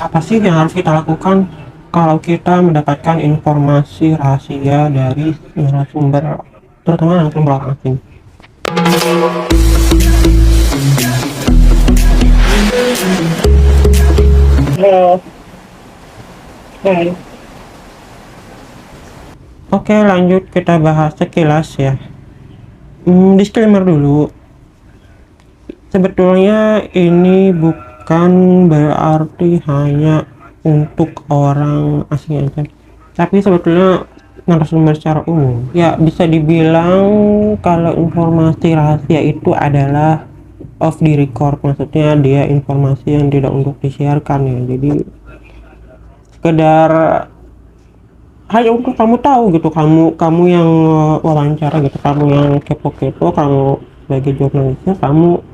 Apa sih yang harus kita lakukan kalau kita mendapatkan informasi rahasia dari narasumber, terutama narasumber orang asing? Halo. Hai. Oke, lanjut kita bahas sekilas ya. Disclaimer dulu. Sebetulnya ini bukan berarti hanya untuk orang asing aja, tapi sebetulnya narasumber secara umum. Ya, bisa dibilang kalau informasi rahasia itu adalah off the record, maksudnya dia informasi yang tidak untuk disiarkan ya. Jadi sekedar hanya untuk kamu tahu gitu, kamu yang wawancara gitu, kamu yang kepo-kepo, kamu sebagai jurnalisnya, kamu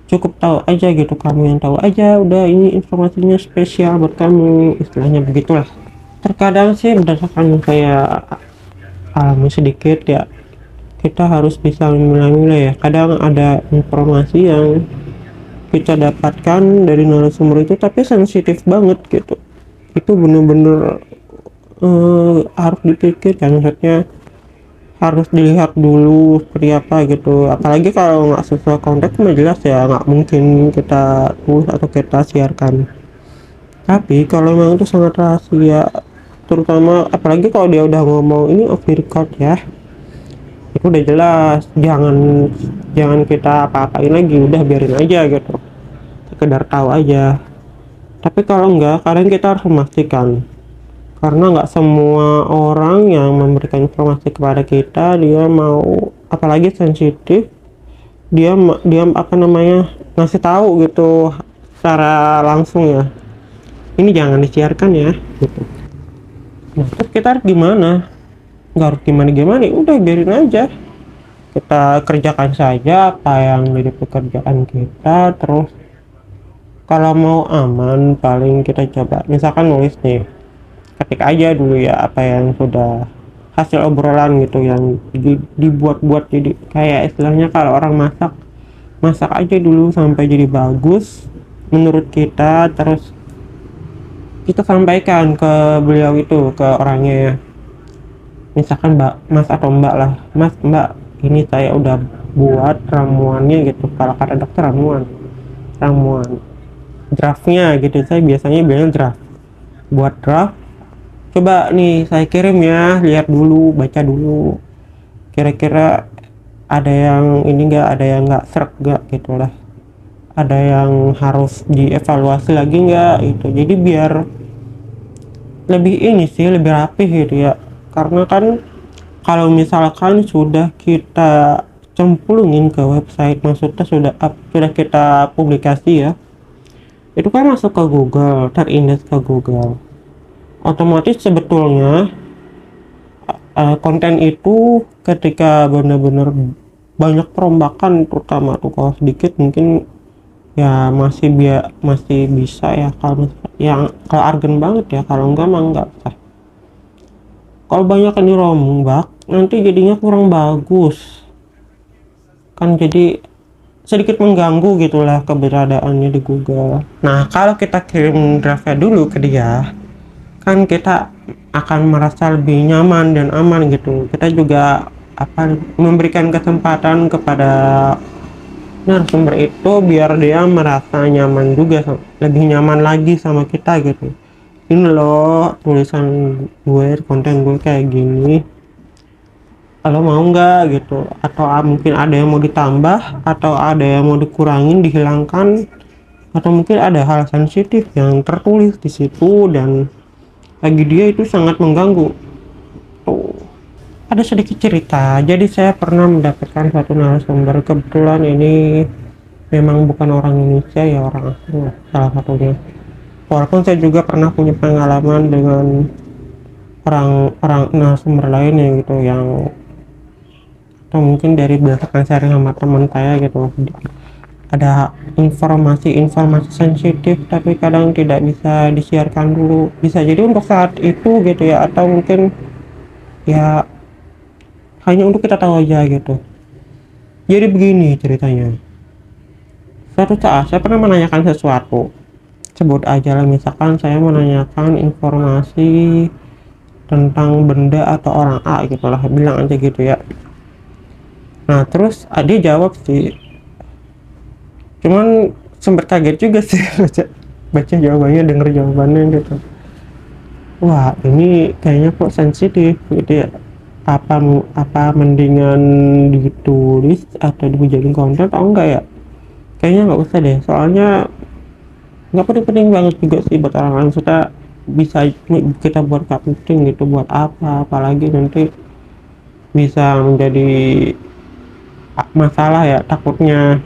cukup tahu aja gitu, kamu yang tahu aja, udah ini informasinya spesial buat kamu, istilahnya begitulah. Terkadang sih berdasarkan yang saya alami sedikit ya, kita harus bisa memilah-milah ya. Kadang ada informasi yang kita dapatkan dari narasumber itu tapi sensitif banget gitu, itu bener-bener harus dipikirkan, maksudnya harus dilihat dulu seperti apa gitu, apalagi kalau nggak sesuai konteks mah jelas ya nggak mungkin kita tulis atau kita siarkan. Tapi kalau memang itu sangat rahasia, terutama apalagi kalau dia udah ngomong ini off the record ya, itu udah jelas jangan jangan kita apa-apain lagi, udah biarin aja gitu, sekedar tahu aja. Tapi kalau enggak, kadang kita harus memastikan, karena nggak semua orang yang memberikan informasi kepada kita dia mau, apalagi sensitif, dia apa namanya, ngasih tahu gitu secara langsung ya, ini jangan disiarkan ya gitu. Nah, terus kita harus gimana? Nggak harus gimana-gimana, udah biarin aja, kita kerjakan saja apa yang jadi pekerjaan kita. Terus kalau mau aman, paling kita coba misalkan nulis nih, ketik aja dulu ya apa yang sudah hasil obrolan gitu, yang dibuat-buat jadi kayak istilahnya kalau orang masak, masak aja dulu sampai jadi bagus menurut kita, terus kita sampaikan ke beliau itu, ke orangnya ya. Misalkan mbak, mas atau mbak lah, mas, mbak, ini saya udah buat ramuannya gitu, kalau kata dokter ramuan draftnya gitu, saya biasanya bilang draft, buat draft, coba nih saya kirim ya, lihat dulu, baca dulu, kira-kira ada yang ini enggak, ada yang enggak serak enggak gitulah, ada yang harus dievaluasi lagi enggak itu. Jadi biar lebih ini sih, lebih rapih gitu ya, karena kan kalau misalkan sudah kita cemplungin ke website, maksudnya sudah kita publikasi ya, itu kan masuk ke Google, terindeks ke Google, otomatis sebetulnya konten itu ketika benar-benar banyak perombakan, terutama tuh kalau sedikit mungkin ya masih bisa ya, kalau yang kalau argen banget ya, kalau enggak mah enggak sah. Kalau banyak yang dirombak nanti jadinya kurang bagus kan, jadi sedikit mengganggu gitulah keberadaannya di Google. Nah, kalau kita kirim draftnya dulu ke dia, kan kita akan merasa lebih nyaman dan aman gitu. Kita juga apa, memberikan kesempatan kepada narasumber itu biar dia merasa nyaman juga, lebih nyaman lagi sama kita gitu. Ini loh tulisan gue, konten gue kayak gini, kalau mau nggak gitu, atau mungkin ada yang mau ditambah atau ada yang mau dikurangin, dihilangkan, atau mungkin ada hal sensitif yang tertulis di situ dan bagi dia itu sangat mengganggu. Tuh, ada sedikit cerita. Jadi saya pernah mendapatkan satu narasumber, kebetulan ini memang bukan orang Indonesia ya, orang asing salah satunya. Walaupun saya juga pernah punya pengalaman dengan orang-orang narasumber lainnya gitu, yang atau mungkin dari berdasarkan sharing sama teman saya gitu, ada informasi-informasi sensitif tapi kadang tidak bisa disiarkan dulu, bisa jadi untuk saat itu gitu ya, atau mungkin ya hanya untuk kita tahu aja gitu. Jadi begini ceritanya, suatu saat saya pernah menanyakan sesuatu, sebut aja lah, misalkan saya menanyakan informasi tentang benda atau orang A gitu lah, bilang aja gitu ya. Nah terus dia jawab sih, cuman sempat kaget juga sih baca jawabannya, denger jawabannya gitu. Wah ini kayaknya kok sensitif gitu ya, apa mendingan ditulis atau dijadiin konten atau enggak ya. Kayaknya nggak usah deh, soalnya nggak penting-penting banget juga sih buat orang lain. Kita bisa kita buat gak penting gitu buat apa, apalagi nanti bisa menjadi masalah ya takutnya.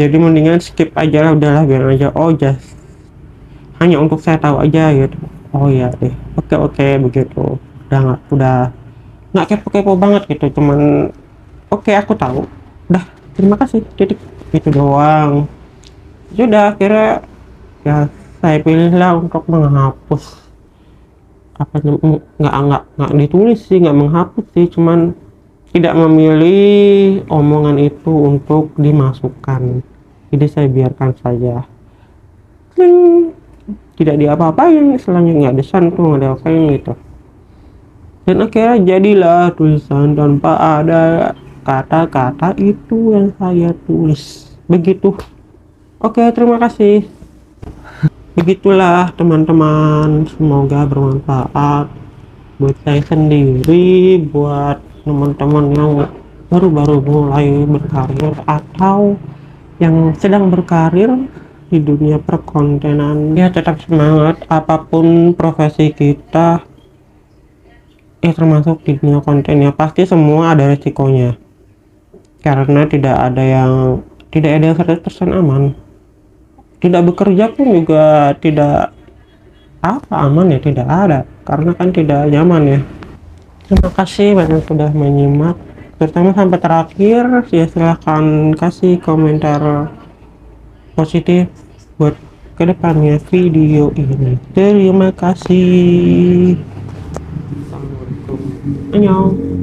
Jadi mendingan skip aja lah, udahlah biar aja, oh just hanya untuk saya tahu aja gitu. Oh ya deh, oke oke begitu. Udah nggak kepo-kepo banget gitu, cuman oke aku tahu, udah terima kasih, titik, gitu doang. Sudah akhirnya ya saya pilihlah untuk menghapus apa nggak ditulis sih, nggak menghapus sih, cuman tidak memilih omongan itu untuk dimasukkan. Jadi saya biarkan saja. Kling. Tidak diapa-apain, selanjutnya nggak disantuh, nggak diapain gitu. Dan akhirnya jadilah tulisan tanpa ada kata-kata itu yang saya tulis. Begitu. Oke, terima kasih. Begitulah teman-teman, semoga bermanfaat buat saya sendiri, buat teman-teman yang baru-baru mulai berkarir atau yang sedang berkarir di dunia perkontenan. Ya tetap semangat, apapun profesi kita ya, termasuk di dunia konten ya, pasti semua ada resikonya, karena tidak ada yang 100% aman. Tidak bekerja pun juga tidak aman ya, tidak ada, karena kan tidak nyaman ya. Terima kasih banyak sudah menyimak, terutama sampai terakhir ya. Silahkan kasih komentar positif buat kedepannya video ini. Terima kasih. Assalamualaikum. Annyeong.